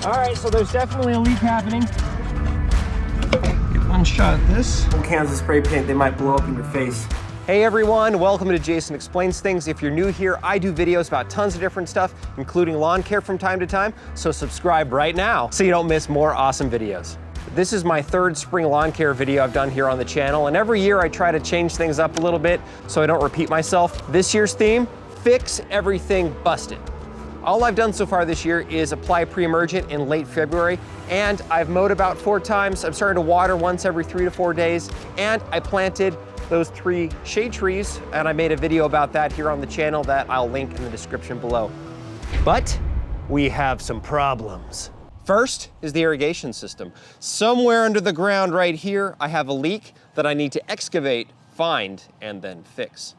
All right, so there's definitely a leak happening. Get one shot at this. Cans of spray paint, they might blow up in your face. Hey everyone, welcome to Jason Explains Things. If you're new here, I do videos about tons of different stuff, including lawn care from time to time, so subscribe right now so you don't miss more awesome videos. This is my third spring lawn care video I've done here on the channel, and every year I try to change things up a little bit so I don't repeat myself. This year's theme, fix everything busted. All I've done so far this year is apply pre-emergent in late February, and I've mowed about 4 times. I'm starting to water once every 3 to 4 days, and I planted those 3 shade trees, and I made a video about that here on the channel that I'll link in the description below. But we have some problems. First is the irrigation system. Somewhere under the ground right here, I have a leak that I need to excavate, find, and then fix.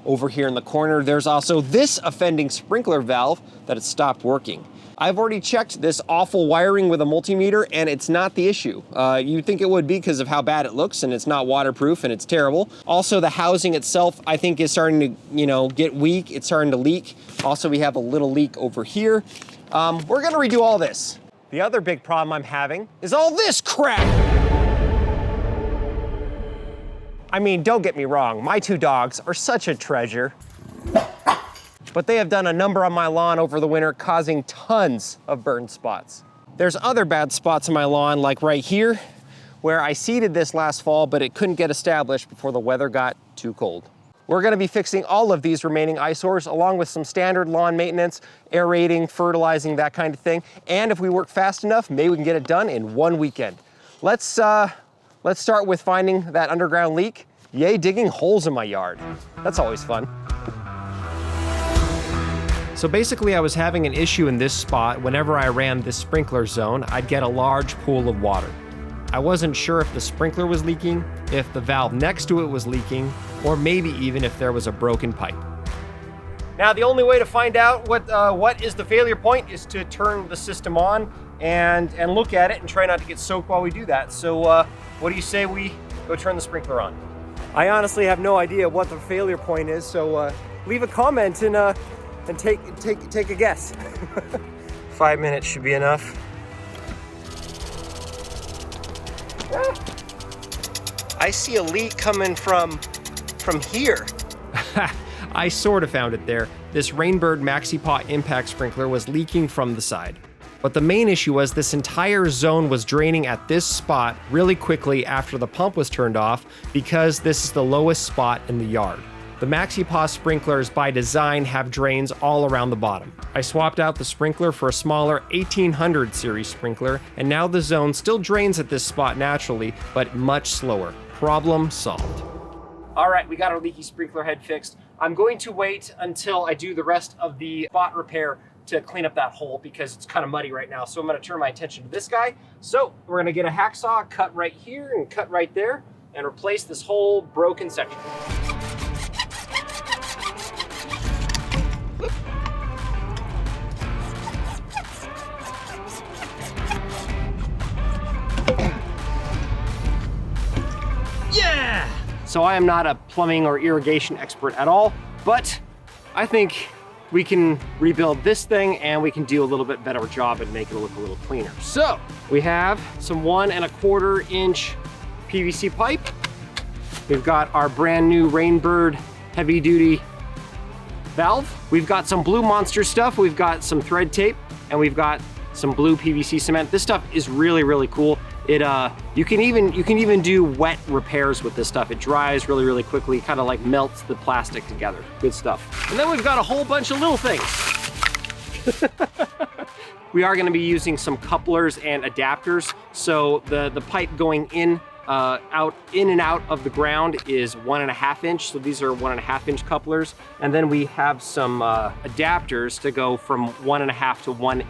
Over here in the corner, there's also this offending sprinkler valve that has stopped working. I've already checked this awful wiring with a multimeter, and it's not the issue. You'd think it would be because of how bad it looks, and it's not waterproof, and it's terrible. Also, the housing itself, I think, is starting to, get weak. It's starting to leak. Also, we have a little leak over here. We're gonna redo all this. The other big problem I'm having is all this crap. I mean, don't get me wrong, my 2 dogs are such a treasure. But they have done a number on my lawn over the winter, causing tons of burn spots. There's other bad spots on my lawn, like right here, where I seeded this last fall, but it couldn't get established before the weather got too cold. We're gonna be fixing all of these remaining eyesores, along with some standard lawn maintenance, aerating, fertilizing, that kind of thing. And if we work fast enough, maybe we can get it done in 1 weekend. Let's start with finding that underground leak. Yay, digging holes in my yard. That's always fun. So basically I was having an issue in this spot. Whenever I ran this sprinkler zone, I'd get a large pool of water. I wasn't sure if the sprinkler was leaking, if the valve next to it was leaking, or maybe even if there was a broken pipe. Now the only way to find out what is the failure point is to turn the system on and look at it and try not to get soaked while we do that. So what do you say we go turn the sprinkler on? I honestly have no idea what the failure point is, so leave a comment and take a guess. 5 minutes should be enough. I see a leak coming from here. I sort of found it there. This Rainbird MaxiPot impact sprinkler was leaking from the side. But the main issue was this entire zone was draining at this spot really quickly after the pump was turned off, because this is the lowest spot in the yard. The MaxiPot sprinklers by design have drains all around the bottom. I swapped out the sprinkler for a smaller 1800 series sprinkler, and now the zone still drains at this spot naturally, but much slower. Problem solved. All right, we got our leaky sprinkler head fixed. I'm going to wait until I do the rest of the spot repair to clean up that hole, because it's kind of muddy right now. So I'm gonna turn my attention to this guy. So we're gonna get a hacksaw, cut right here and cut right there, and replace this whole broken section. Yeah! So I am not a plumbing or irrigation expert at all, but I think we can rebuild this thing and we can do a little bit better job and make it look a little cleaner. So we have some 1 1/4 inch PVC pipe. We've got our brand new Rainbird heavy duty valve. We've got some Blue Monster stuff. We've got some thread tape, and we've got some blue PVC cement. This stuff is really, really cool. You can even do wet repairs with this stuff. It dries really, really quickly, kind of like melts the plastic together. Good stuff. And then we've got a whole bunch of little things. We are gonna be using some couplers and adapters. So the pipe going in and out of the ground is 1 1/2 inch. So these are 1 1/2 inch couplers. And then we have some adapters to go from 1 1/2 to 1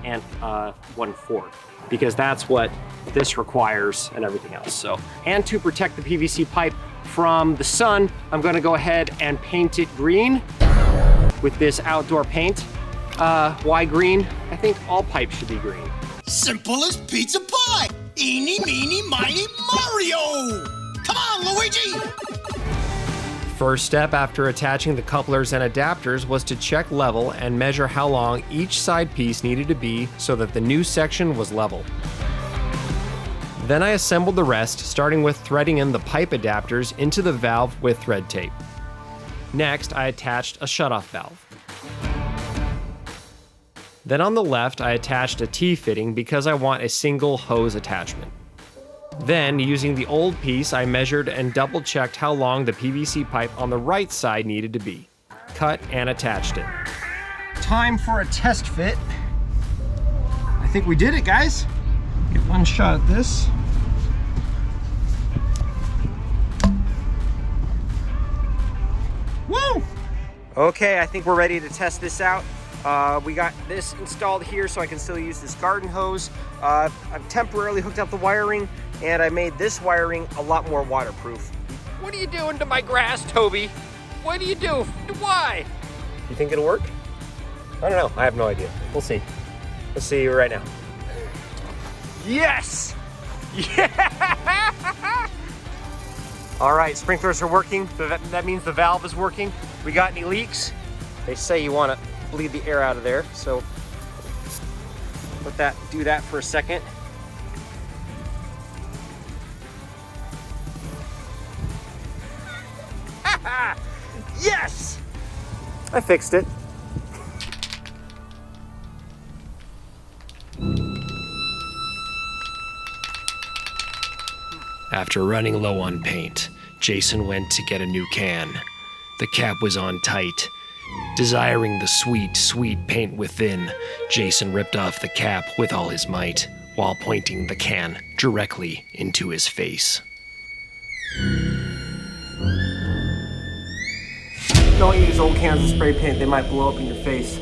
1/4, because that's what this requires and everything else. So, and to protect the PVC pipe from the sun, I'm gonna go ahead and paint it green with this outdoor paint. Why green? I think all pipes should be green. Simple as pizza pie. Eeny, meeny, miny, Mario. Come on, Luigi. First step after attaching the couplers and adapters was to check level and measure how long each side piece needed to be so that the new section was level. Then I assembled the rest, starting with threading in the pipe adapters into the valve with thread tape. Next, I attached a shutoff valve. Then on the left, I attached a T-fitting because I want a single hose attachment. Then, using the old piece, I measured and double-checked how long the PVC pipe on the right side needed to be. Cut and attached it. Time for a test fit. I think we did it, guys. Get one shot at this. Woo! Okay, I think we're ready to test this out. We got this installed here so I can still use this garden hose. I've temporarily hooked up the wiring, and I made this wiring a lot more waterproof. What are you doing to my grass, Toby? What do you do? Why? You think it'll work? I don't know. I have no idea. We'll see. Let's see right now. Yes! Yeah! All right, sprinklers are working. That means the valve is working. We got any leaks? They say you want to bleed the air out of there, so do that for a second. Yes! I fixed it. After running low on paint, Jason went to get a new can. The cap was on tight. Desiring the sweet, sweet paint within, Jason ripped off the cap with all his might, while pointing the can directly into his face. Don't use old cans of spray paint, they might blow up in your face.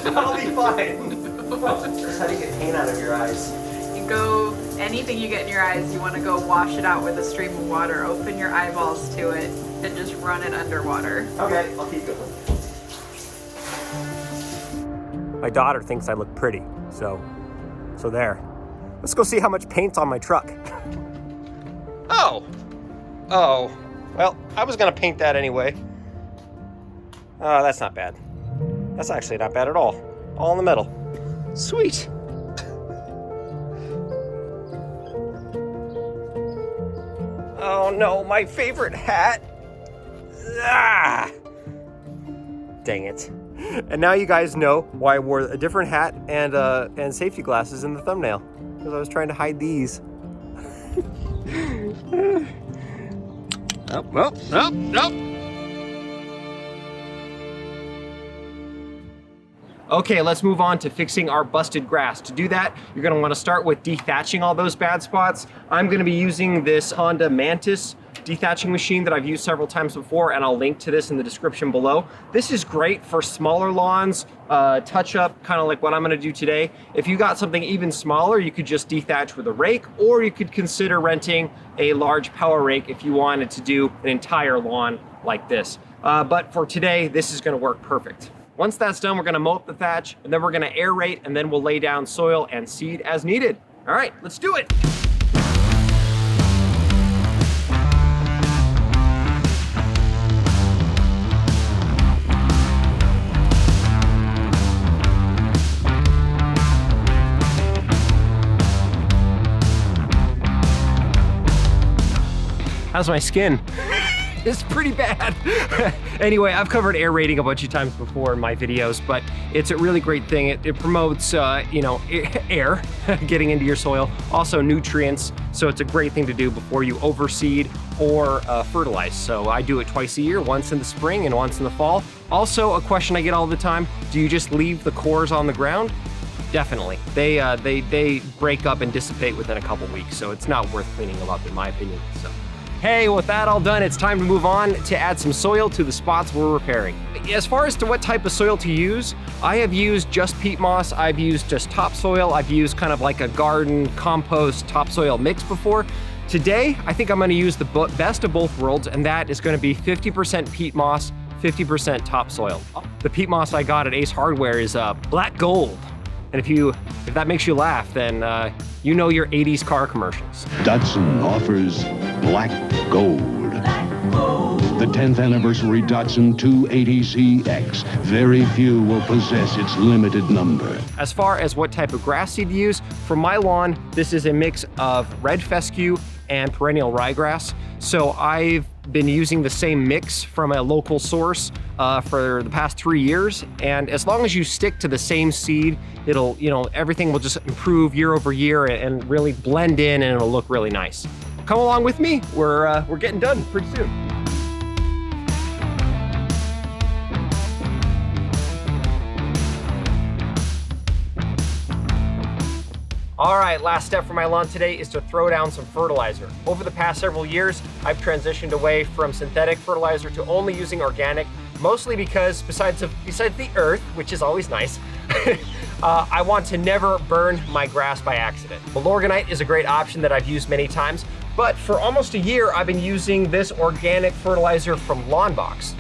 That'll be fine. That's how do you get paint out of your eyes? Anything you get in your eyes, you want to go wash it out with a stream of water. Open your eyeballs to it and just run it underwater. Okay, I'll keep going. My daughter thinks I look pretty, so there. Let's go see how much paint's on my truck. Oh, well, I was gonna paint that anyway. Oh, that's not bad. That's actually not bad at all. All in the middle. Sweet. Oh no, my favorite hat. Ah! Dang it. And now you guys know why I wore a different hat and safety glasses in the thumbnail. Because I was trying to hide these. Nope. Okay, let's move on to fixing our busted grass. To do that, you're gonna wanna start with dethatching all those bad spots. I'm gonna be using this Honda Mantis dethatching machine that I've used several times before, and I'll link to this in the description below. This is great for smaller lawns, touch up, kind of like what I'm gonna do today. If you got something even smaller, you could just dethatch with a rake, or you could consider renting a large power rake if you wanted to do an entire lawn like this. But for today, this is gonna work perfect. Once that's done, we're gonna mow up the thatch, and then we're gonna aerate, and then we'll lay down soil and seed as needed. All right, let's do it. How's my skin? It's pretty bad. Anyway, I've covered aerating a bunch of times before in my videos, but it's a really great thing. It promotes, air getting into your soil, also nutrients. So it's a great thing to do before you overseed or fertilize. So I do it twice a year, once in the spring and once in the fall. Also, a question I get all the time, do you just leave the cores on the ground? Definitely. They break up and dissipate within a couple weeks, so it's not worth cleaning them up in my opinion. So. Hey, with that all done, it's time to move on to add some soil to the spots we're repairing. As far as to what type of soil to use, I have used just peat moss, I've used just topsoil, I've used kind of like a garden compost topsoil mix before. Today, I think I'm gonna use the best of both worlds, and that is gonna be 50% peat moss, 50% topsoil. The peat moss I got at Ace Hardware is black gold. And if that makes you laugh, then you know your 80s car commercials. Datsun offers black gold. the 10th anniversary Datsun 280ZX. Very few will possess its limited number. As far as what type of grass seed to use, for my lawn, this is a mix of red fescue and perennial ryegrass. So I've been using the same mix from a local source for the past 3 years. And as long as you stick to the same seed, it'll, everything will just improve year over year and really blend in, and it'll look really nice. Come along with me. We're getting done pretty soon. All right, last step for my lawn today is to throw down some fertilizer. Over the past several years, I've transitioned away from synthetic fertilizer to only using organic, mostly because besides the earth, which is always nice, I want to never burn my grass by accident. Milorganite is a great option that I've used many times, but for almost a year, I've been using this organic fertilizer from Lawnbox.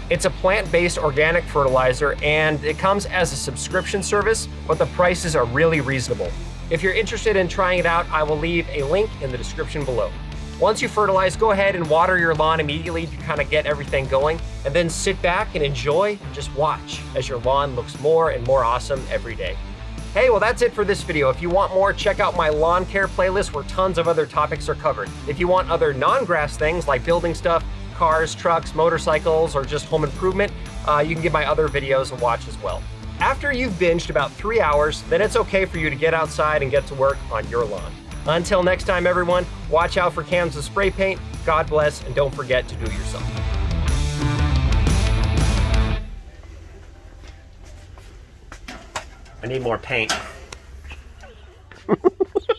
It's a plant-based organic fertilizer, and it comes as a subscription service, but the prices are really reasonable. If you're interested in trying it out, I will leave a link in the description below. Once you fertilize, go ahead and water your lawn immediately to kind of get everything going, and then sit back and enjoy and just watch as your lawn looks more and more awesome every day. Hey, well, that's it for this video. If you want more, check out my lawn care playlist where tons of other topics are covered. If you want other non-grass things like building stuff, cars, trucks, motorcycles, or just home improvement, you can get my other videos and watch as well. After you've binged about 3 hours, then it's okay for you to get outside and get to work on your lawn. Until next time, everyone, watch out for cans of spray paint, God bless, and don't forget to do it yourself. I need more paint.